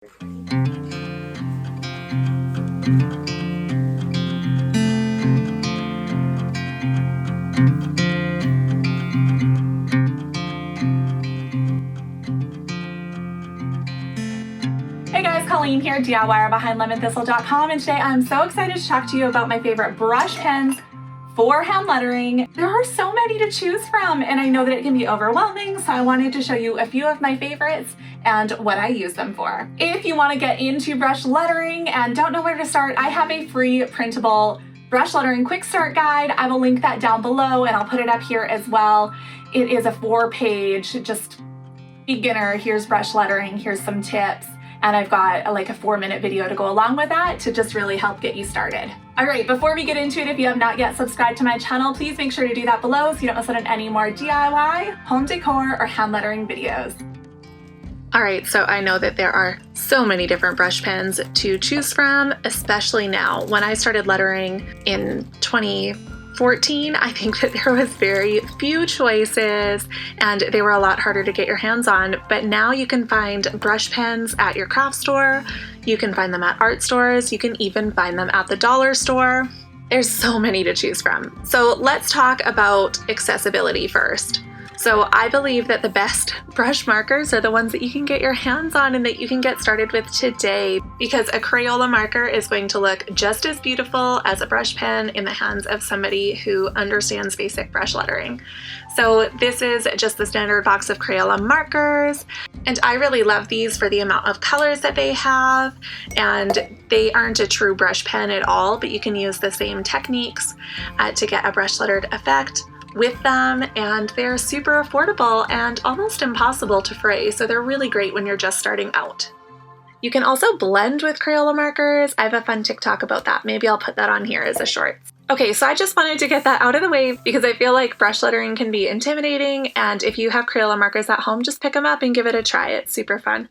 Hey guys, Colleen here, DIYer behind LemonThistle.com, and today I'm so excited to talk to you about my favorite brush pens for hand lettering. There are so many to choose from, and I know that it can be overwhelming, so I wanted to show you a few of my favorites and what I use them for. If you want to get into brush lettering and don't know where to start, I have a free printable brush lettering quick start guide. I will link that down below and I'll put it up here as well. It is a 4-page, just beginner, here's brush lettering, here's some tips. And I've got like a 4-minute video to go along with that to just really help get you started. All right, before we get into it, if you have not yet subscribed to my channel, please make sure to do that below so you don't miss out on any more DIY, home decor, or hand lettering videos. All right, so I know that there are so many different brush pens to choose from, especially now. When I started lettering in 2014, I think that there was very few choices and they were a lot harder to get your hands on. But now you can find brush pens at your craft store, you can find them at art stores, you can even find them at the dollar store. There's so many to choose from. So let's talk about accessibility first. So I believe that the best brush markers are the ones that you can get your hands on and that you can get started with today, because a Crayola marker is going to look just as beautiful as a brush pen in the hands of somebody who understands basic brush lettering. So this is just the standard box of Crayola markers, and I really love these for the amount of colors that they have, and they aren't a true brush pen at all, but you can use the same techniques to get a brush lettered effect with them, and they're super affordable and almost impossible to fray, so they're really great when you're just starting out. You can also blend with Crayola markers. I have a fun TikTok about that. Maybe I'll put that on here as a shorts. Okay, so I just wanted to get that out of the way because I feel like brush lettering can be intimidating, and if you have Crayola markers at home, just pick them up and give it a try. It's super fun.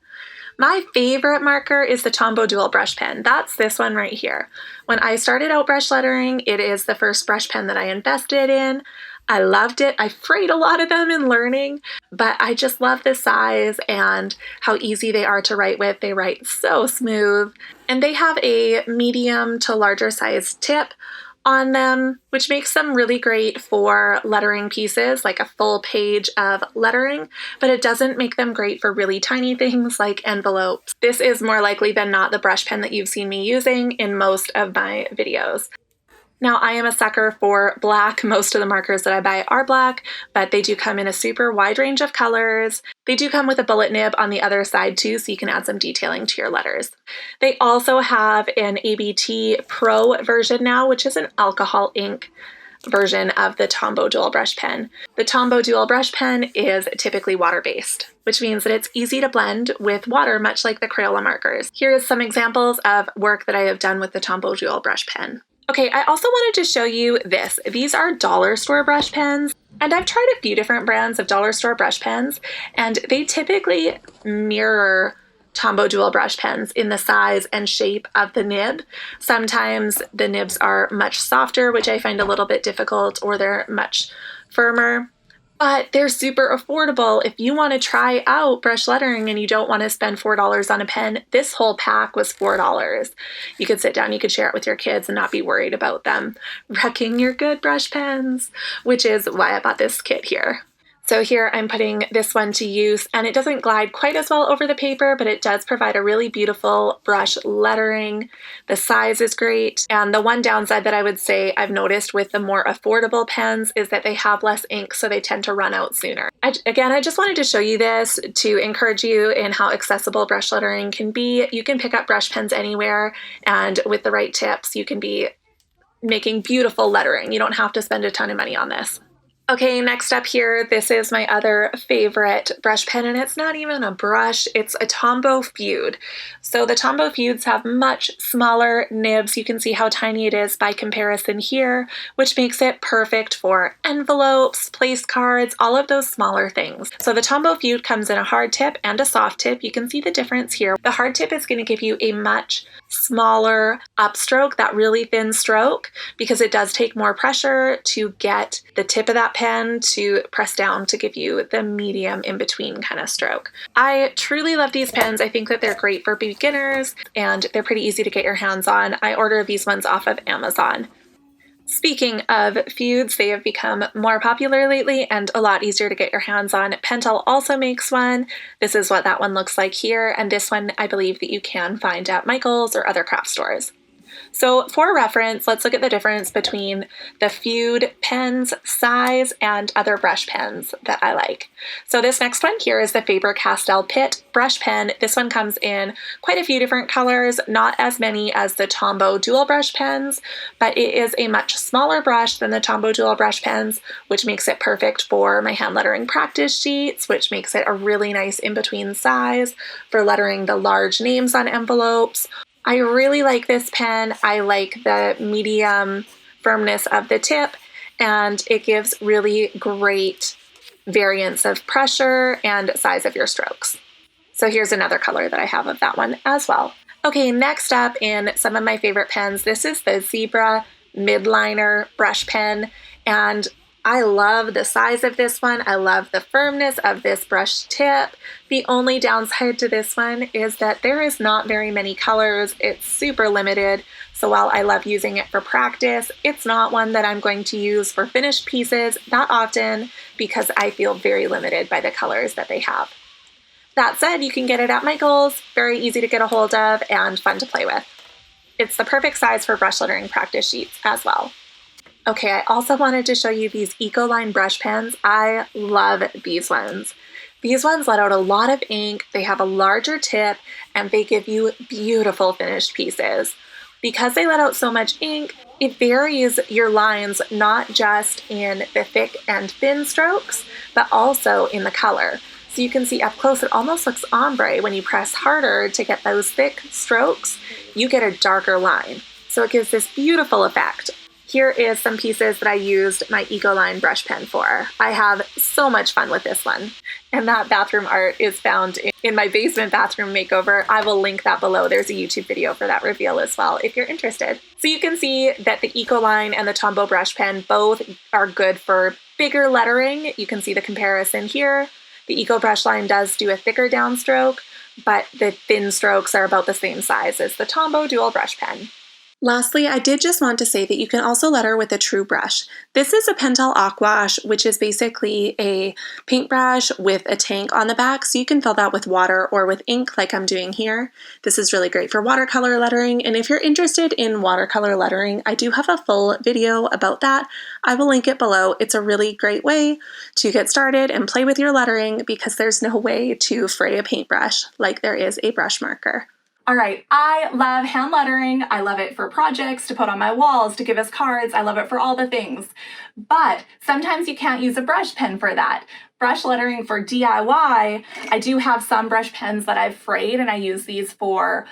My favorite marker is the Tombow Dual Brush Pen. That's this one right here. When I started out brush lettering, it is the first brush pen that I invested in. I loved it. I frayed a lot of them in learning, but I just love the size and how easy they are to write with. They write so smooth, and they have a medium to larger size tip on them, which makes them really great for lettering pieces, like a full page of lettering, but it doesn't make them great for really tiny things like envelopes. This is more likely than not the brush pen that you've seen me using in most of my videos. Now, I am a sucker for black. Most of the markers that I buy are black, but they do come in a super wide range of colors. They do come with a bullet nib on the other side too, so you can add some detailing to your letters. They also have an ABT Pro version now, which is an alcohol ink version of the Tombow Dual Brush Pen. The Tombow Dual Brush Pen is typically water-based, which means that it's easy to blend with water, much like the Crayola markers. Here is some examples of work that I have done with the Tombow Dual Brush Pen. Okay, I also wanted to show you this. These are dollar store brush pens, and I've tried a few different brands of dollar store brush pens, and they typically mirror Tombow Dual Brush Pens in the size and shape of the nib. Sometimes the nibs are much softer, which I find a little bit difficult, or they're much firmer. But they're super affordable. If you want to try out brush lettering and you don't want to spend $4 on a pen, this whole pack was $4. You could sit down, you could share it with your kids and not be worried about them wrecking your good brush pens, which is why I bought this kit here. So here I'm putting this one to use, and it doesn't glide quite as well over the paper, but it does provide a really beautiful brush lettering. The size is great, and the one downside that I would say I've noticed with the more affordable pens is that they have less ink, so they tend to run out sooner. Again, I just wanted to show you this to encourage you in how accessible brush lettering can be. You can pick up brush pens anywhere, and with the right tips, you can be making beautiful lettering. You don't have to spend a ton of money on this. Okay, next up here, this is my other favorite brush pen, and it's not even a brush, it's a Tombow Feud. So the Tombow Feuds have much smaller nibs. You can see how tiny it is by comparison here, which makes it perfect for envelopes, place cards, all of those smaller things. So the Tombow Feud comes in a hard tip and a soft tip. You can see the difference here. The hard tip is going to give you a much smaller upstroke, that really thin stroke, because it does take more pressure to get the tip of that pen to press down to give you the medium in between kind of stroke. I truly love these pens. I think that they're great for beginners and they're pretty easy to get your hands on. I order these ones off of Amazon. Speaking of feuds, they have become more popular lately and a lot easier to get your hands on. Pentel also makes one. This is what that one looks like here, and this one I believe that you can find at Michael's or other craft stores. So for reference, let's look at the difference between the Feud pen's size and other brush pens that I like. So this next one here is the Faber-Castell Pitt brush pen. This one comes in quite a few different colors, not as many as the Tombow dual brush pens, but it is a much smaller brush than the Tombow dual brush pens, which makes it perfect for my hand lettering practice sheets, which makes it a really nice in-between size for lettering the large names on envelopes. I really like this pen. I like the medium firmness of the tip, and it gives really great variance of pressure and size of your strokes. So here's another color that I have of that one as well. Okay, next up in some of my favorite pens, this is the Zebra Midliner brush pen, and I love the size of this one. I love the firmness of this brush tip. The only downside to this one is that there is not very many colors. It's super limited. So while I love using it for practice, it's not one that I'm going to use for finished pieces that often because I feel very limited by the colors that they have. That said, you can get it at Michael's, very easy to get a hold of and fun to play with. It's the perfect size for brush lettering practice sheets as well. Okay, I also wanted to show you these Ecoline brush pens. I love these ones. These ones let out a lot of ink, they have a larger tip, and they give you beautiful finished pieces. Because they let out so much ink, it varies your lines not just in the thick and thin strokes, but also in the color. So you can see up close it almost looks ombre. When you press harder to get those thick strokes, you get a darker line. So it gives this beautiful effect. Here is some pieces that I used my Ecoline brush pen for. I have so much fun with this one. And that bathroom art is found in my basement bathroom makeover. I will link that below. There's a YouTube video for that reveal as well if you're interested. So you can see that the Ecoline and the Tombow brush pen both are good for bigger lettering. You can see the comparison here. The Eco brush line does do a thicker downstroke, but the thin strokes are about the same size as the Tombow dual brush pen. Lastly, I did just want to say that you can also letter with a true brush. This is a Pentel Aquash, which is basically a paintbrush with a tank on the back, so you can fill that with water or with ink like I'm doing here. This is really great for watercolor lettering, and if you're interested in watercolor lettering, I do have a full video about that. I will link it below. It's a really great way to get started and play with your lettering because there's no way to fray a paintbrush like there is a brush marker. All right, I love hand lettering. I love it for projects, to put on my walls, to give us cards. I love it for all the things. But sometimes you can't use a brush pen for that. Brush lettering for DIY, I do have some brush pens that I've frayed, and I use these for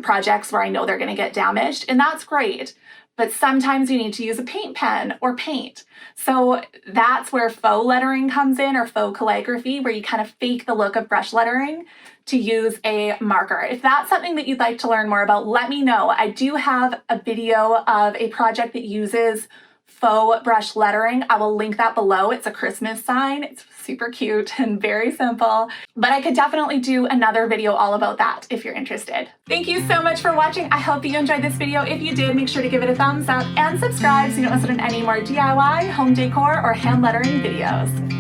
projects where I know they're going to get damaged, and that's great. But sometimes you need to use a paint pen or paint. So that's where faux lettering comes in, or faux calligraphy, where you kind of fake the look of brush lettering to use a marker. If that's something that you'd like to learn more about, let me know. I do have a video of a project that uses faux brush lettering. I will link that below. It's a Christmas sign. It's super cute and very simple, but I could definitely do another video all about that if you're interested. Thank you so much for watching. I hope that you enjoyed this video. If you did, make sure to give it a thumbs up and subscribe so you don't miss out on any more DIY, home decor, or hand lettering videos.